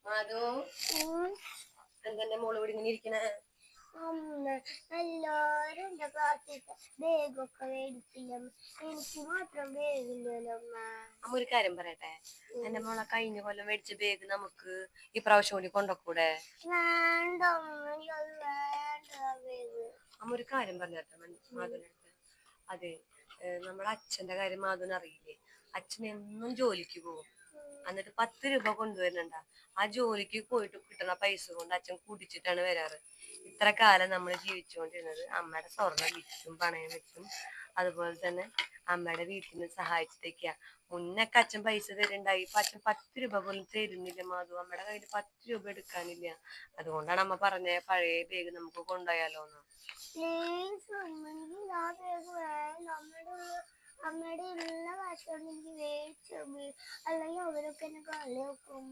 മാധു എന്തെന്റെ മോള് ഇവിടെ ഇങ്ങനെ ഇരിക്കണേ? അമ്മ എല്ലാരും എന്റെ ക്ലാസ്സിൽ ബാഗൊക്കെ മേടിക്കില്ല, എനിക്ക് മാത്രം ബാഗില്ലല്ലോ അമ്മ. അമ്മ ഒരു കാര്യം പറയട്ടെ, എന്റെ മോളെ കഴിഞ്ഞ കൊല്ലം മേടിച്ച ബാഗ് നമുക്ക് ഈ പ്രാവശ്യം കൂടി കൊണ്ടുപോകൂടെ? വേണ്ട വേണ്ട ബാഗ്. അമ്മ ഒരു കാര്യം പറഞ്ഞേട്ടെ മാധുവിനടുത്ത്. അതെ, നമ്മുടെ അച്ഛന്റെ കാര്യം മാധുവിന് അറിയില്ലേ? അച്ഛൻ എന്നും ജോലിക്ക് പോകും, എന്നിട്ട് 10 രൂപ കൊണ്ടുവരുന്നുണ്ട. ആ ജോലിക്ക് പോയിട്ട് കിട്ടുന്ന പൈസ കൊണ്ട് അച്ഛൻ കുടിച്ചിട്ടാണ് വരാറ്. ഇത്ര കാലം നമ്മൾ ജീവിച്ചുകൊണ്ടിരുന്നത് അമ്മയുടെ സ്വർണ്ണം വിറ്റും പണയം വെച്ചും അതുപോലെ തന്നെ അമ്മയുടെ വീട്ടിൽ നിന്ന് സഹായിച്ചിട്ടൊക്കെയാ. മുന്നൊക്കെ അച്ഛൻ പൈസ തരുന്നുണ്ടായി, ഇപ്പൊ അച്ഛൻ 10 രൂപ പോലും തരുന്നില്ല മാധു. അമ്മയുടെ കയ്യിൽ 10 രൂപ എടുക്കാനില്ല. അതുകൊണ്ടാണ് അമ്മ പറഞ്ഞ പഴയ ബാഗ് നമുക്ക് കൊണ്ടുപോയാലോന്ന്. അമ്മയുടെ എല്ലാ കാശുകൊണ്ട് എനിക്ക് മേടിച്ചു, അല്ലെങ്കിൽ അവരൊക്കെ എന്നെ കളി വെക്കും.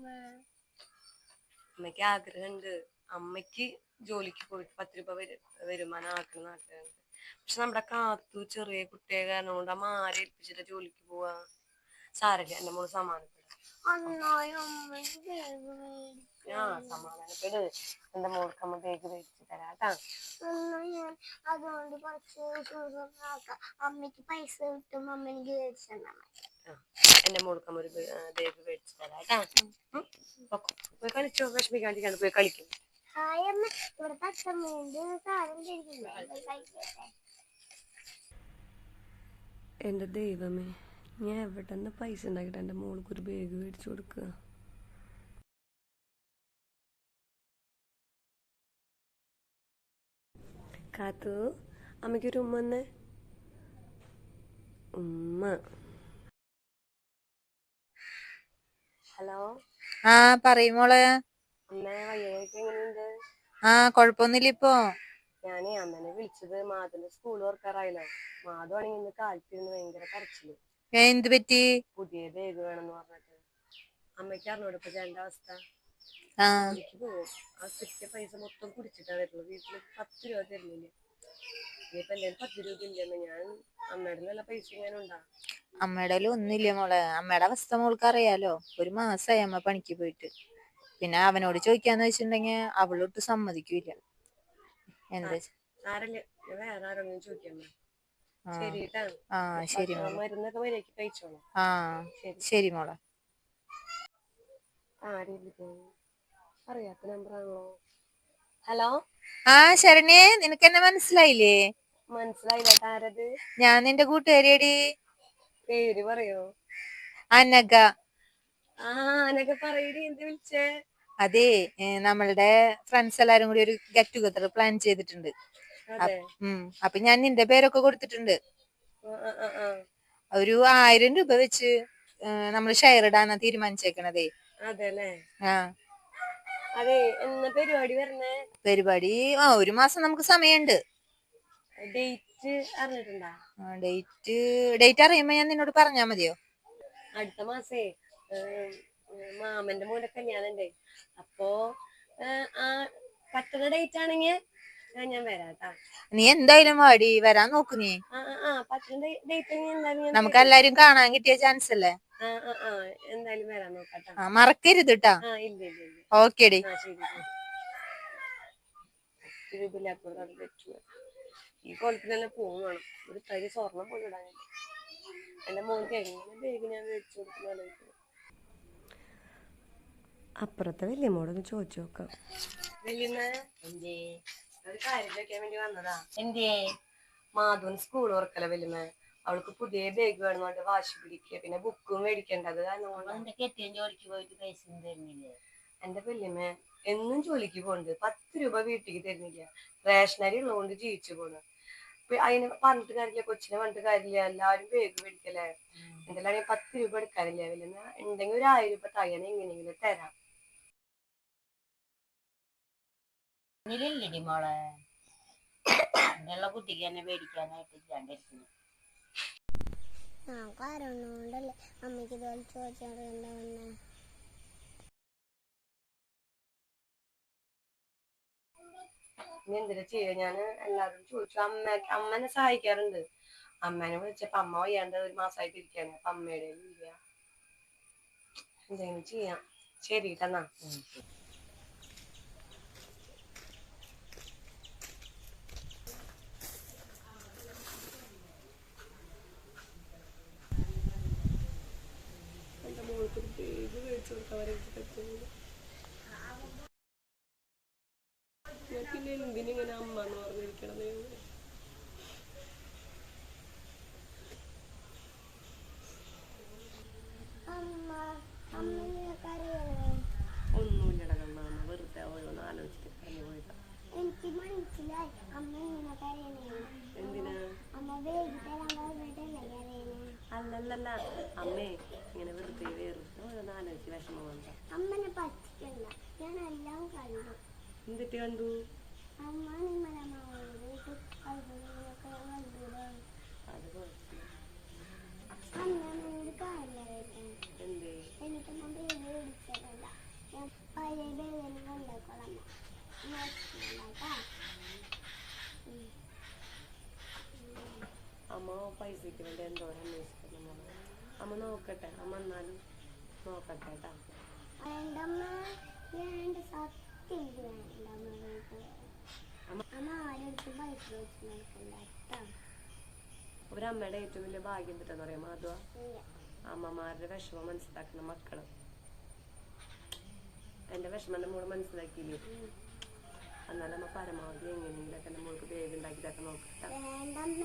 അമ്മയ്ക്ക് ആഗ്രഹമുണ്ട്, അമ്മയ്ക്ക് ജോലിക്ക് പോയിട്ട് 10 രൂപ വരുമാനം ആക്കണം നാട്ടുകാരുണ്ട്. പക്ഷെ നമ്മുടെ കാത്തു ചെറിയ കുട്ടിയെ കാരണം കൊണ്ട് അമ്മ ആരെ ഏൽപ്പിച്ചിട്ട് ജോലിക്ക് പോവാ? സാരല്ല, എന്റെ മോള് സമാധാനപ്പെടാം. സമാധാനപ്പെട്, എന്റെ മോൾക്ക് അമ്മ ബാഗ് മേടിച്ചു തരാട്ടാ. അതുകൊണ്ട് കുറച്ച് അമ്മയ്ക്ക് പൈസ കിട്ടും, അമ്മ എനിക്ക് മേടിച്ചു തന്നാ മതി. എന്റെ മോൾക്ക് അമ്മ ഒരു ബാഗ് മേടിച്ചു തരാട്ടാ. പോയി കളിച്ചോ, വിഷമിക്കാണ്ടിരിക്കാണ്ട് പോയി കളിക്കും. എന്റെ ദൈവമേ, ഞാൻ എവിടെ നിന്ന് പൈസ ഉണ്ടാക്കിട്ട് എന്റെ മോൾക്ക് ഒരു ബാഗ് മേടിച്ചു കൊടുക്കുക? കാത്തു, അമ്മയ്ക്കൊരു ഉമ്മ വന്നേ. ഉമ്മ. ഹലോ. പറയും മോളെ. അമ്മേ, വയ്യൊക്കെ എങ്ങനെയുണ്ട്? കൊഴപ്പൊന്നുമില്ല ഇപ്പൊ. ഞാനേ അമ്മനെ വിളിച്ചത്, മാധുവിന്റെ സ്കൂൾ തുറക്കാറായല്ലോ. മാധു ആണെങ്കിൽ ഇന്ന് കാലത്തിരുന്ന് ഭയങ്കര കരച്ചില്. എന്ത് പറ്റി? പുതിയ ബാഗ് വേണമെന്ന് പറഞ്ഞിട്ട്. അമ്മയ്ക്ക് അറിഞ്ഞൂടെ ഇപ്പൊ ചേട്ടന്റെ അവസ്ഥ? ജോലിക്ക് പോകും, ആ കിട്ടിയ പൈസ മൊത്തം കുടിച്ചിട്ടാ വരുന്നത്. വീട്ടില് 10 രൂപ തരുന്നില്ല. ഇനിയിപ്പൊ എന്റെ 10 രൂപ ഇല്ലെന്ന്. ഞാൻ അമ്മയുടെ നല്ല പൈസ ഇങ്ങനെ ഉണ്ടാ? അമ്മയുടെ ഒന്നുമില്ല മോളെ. അമ്മയുടെ അവസ്ഥ മോൾക്ക് അറിയാലോ. ഒരു മാസമായി അമ്മ പണിക്ക് പോയിട്ട്. പിന്നെ അവനോട് ചോദിക്കാന്ന് വെച്ചിട്ടുണ്ടെങ്കിൽ അവളൊട്ട് സമ്മതിക്കൂല. എന്താ വേറെ ആരോടും ചോദിക്കാൻ. ശരി മോളെ. മരുന്നൊക്കെ മര്യാദക്ക് കഴിച്ചോളൂ. ശരി മോളെ. അറിയാത്ത നമ്പറാണല്ലോ. ഹലോ. ശരണ്യെ, നിനക്ക് എന്നെ മനസ്സിലായില്ലേ? മനസ്സിലായില്ല. ആരത്? ഞാൻ നിന്റെ കൂട്ടുകാരിയടി. പേര് പറയോ? അനഘ. അനഘ പറയടി, എന്ത് വിളിച്ചേ? അതെ, നമ്മളുടെ ഫ്രണ്ട്സ് എല്ലാരും കൂടി ഒരു ഗെറ്റ് ടുഗദർ പ്ലാൻ ചെയ്തിട്ടുണ്ട്. അപ്പൊ ഞാൻ നിന്റെ പേരൊക്കെ കൊടുത്തിട്ടുണ്ട്. ഒരു 1000 രൂപ വെച്ച് നമ്മൾ ഷെയർ ഇടാനാ തീരുമാനിച്ചേക്കണതേ. അതെല്ലേ? അതെ, എന്നാ പരിപാടി വരണേ? പരിപാടി ഒരു മാസം നമുക്ക് സമയമുണ്ട്. ഡേറ്റ് അറിഞ്ഞിട്ടുണ്ടാ? ഡേറ്റ് അറിയുമ്പോ ഞാൻ നിന്നോട് പറഞ്ഞാ മതിയോ? അടുത്ത മാസേ മാമന്റെ മോന്റെ കല്യാണം ഉണ്ട്. അപ്പോ പറ്റുന്ന ഡേറ്റ് ആണെങ്കിൽ ഞാൻ വരാട്ടാ. നീ എന്തായാലും വാടി, വരാൻ നോക്കു നീ. പറ്റുന്ന ഡേറ്റ് എന്തായാലും നമുക്ക് എല്ലാരും കാണാൻ കിട്ടിയ ചാൻസ് അല്ലേ? എന്തായാലും വരാൻ നോക്കാട്ടാ. മറക്കരുത് ട്ടാ. ഓക്കേടി. ഈ കൊലത്തിലെല്ലാം പോവാണ്. ഒരു തരി സ്വർണം പോലും ഇടാൻ എന്റെ മോൾക്ക് എങ്ങനെ ബാഗ് ഞാൻ മേടിച്ചു കൊടുക്കുന്ന. അപ്പുറത്തെ വലിയ മോളൊന്ന് ചോദിച്ചു നോക്കാം. ഒരു കാര്യം ചോദിക്കാൻ വേണ്ടി വന്നതാ. മാധവൻ സ്കൂൾ തുറക്കല വല്യമ്മ. അവൾക്ക് പുതിയ ബാഗ് വേണമെന്നുണ്ട്, വാശി പിടിക്കുക. പിന്നെ ബുക്കും മേടിക്കേണ്ടത്. ജോലിക്ക് പോയിട്ട് പൈസ തരുന്നില്ലേ? എന്റെ വല്യമ്മ എന്നും ജോലിക്ക് പോകുന്നുണ്ട്, 10 രൂപ വീട്ടിലേക്ക് തരുന്നില്ല. റേഷനറി ഉള്ളതുകൊണ്ട് ജീവിച്ചു പോണു. അതിന് പറഞ്ഞിട്ട് കാര്യമില്ല, കൊച്ചിനെ പറഞ്ഞിട്ട് കാര്യമില്ല. എല്ലാവരും ബാഗ് മേടിക്കല്ലേ. എന്തെല്ലാം 10 രൂപ എടുക്കാനില്ല വല്യമ്മ. ഉണ്ടെങ്കിൽ ഒരു 1000 രൂപ തയ്യണ എങ്ങനെയെങ്കിലും തരാം. മോളെ, എന്നുള്ള കുട്ടിക്ക് തന്നെ മേടിക്കാനായിട്ട് ഇല്ലാണ്ടിരിക്കുന്നു. കാരണമുണ്ടല്ലേ അമ്മയ്ക്ക് ഇതുപോലെ ചോദിച്ചറിയണ്ടെന്ന്. ഇനി എന്തിനാ ചെയ്യാ? ഞാൻ എല്ലാവരും ചോദിച്ചു. അമ്മനെ സഹായിക്കാറുണ്ട്. അമ്മേനെ വിളിച്ചപ്പോ അമ്മ വയ്യാണ്ട് ഒരു മാസമായിട്ട് ഇരിക്കാണ്. അപ്പൊ അമ്മയുടെ ഇല്ല. എന്തെങ്കിലും ചെയ്യാം. ശരി കേട്ടെന്നാ. എന്റെ മോൾക്ക് ഒരു ബേബി മേടിച്ചു കൊടുക്കാൻ വരെ എനിക്ക് പറ്റുന്നില്ല. ഞാൻ പിന്നെ എന്തിനിങ്ങനെ അമ്മ എന്ന് പറഞ്ഞിരിക്കണത്? ഒന്നുമില്ലടാ കണ്ണാ, വെറുതെ ഓരോന്ന് ആലോചിച്ചിട്ട് പറഞ്ഞു പോയതാ. എനിക്ക് മനസ്സിലായി അമ്മ ഇങ്ങനെ കരയണേ. എന്തിനാ? അമ്മ വേഗം കരയണേ. അല്ലല്ലല്ല അമ്മേ, ഇങ്ങനെ വെറുതെ ഓരോന്ന് ആലോചിച്ച് വിഷമം വന്ന. അമ്മനെ പറ്റിക്കണ്ട, ഞാൻ എല്ലാം കണ്ടു. എന്തിട്ട് കണ്ടു? അമ്മ നിമ്മലമ്മോട് അത്ഭുതങ്ങളൊക്കെ കണ്ടൂടെ. അത് കുഴപ്പമില്ല. അമ്മ കാര്യം എന്തേ? എനിക്കമ്മ ബേബി മേടിച്ചതല്ല, ഞാൻ പഴയ ബേബിനെ കൊണ്ടുപോയിക്കോളാം. അമ്മ പൈസക്ക് വേണ്ടി എന്തോരം അന്വേഷിക്കുന്നു. അമ്മ നോക്കട്ടെ, അമ്മ എന്നാലും നോക്കട്ടെ കേട്ടാ. വേണ്ടമ്മ, വേണ്ട, സത്യം വേണ്ടമ്മ. അമ്മ ആരെടുത്തും പൈസ വെച്ച് നോക്കണ്ട കേട്ടോ. ഒരമ്മയുടെ ഏറ്റവും വലിയ ഭാഗ്യം എന്തിട്ടെന്ന് പറയാം മാധവ? അമ്മമാരുടെ വിഷമം മനസ്സിലാക്കുന്ന മക്കള്. എന്റെ വിഷമം എന്റെ മോള് മനസ്സിലാക്കിയില്ലേ? എന്നാലും അമ്മ പരമാവധി എങ്ങനെയെങ്കിലൊക്കെ എന്റെ മോൾക്ക് ബേബി ഉണ്ടാക്കിയിട്ടൊക്കെ നോക്കട്ടെ. വേണ്ടമ്മ.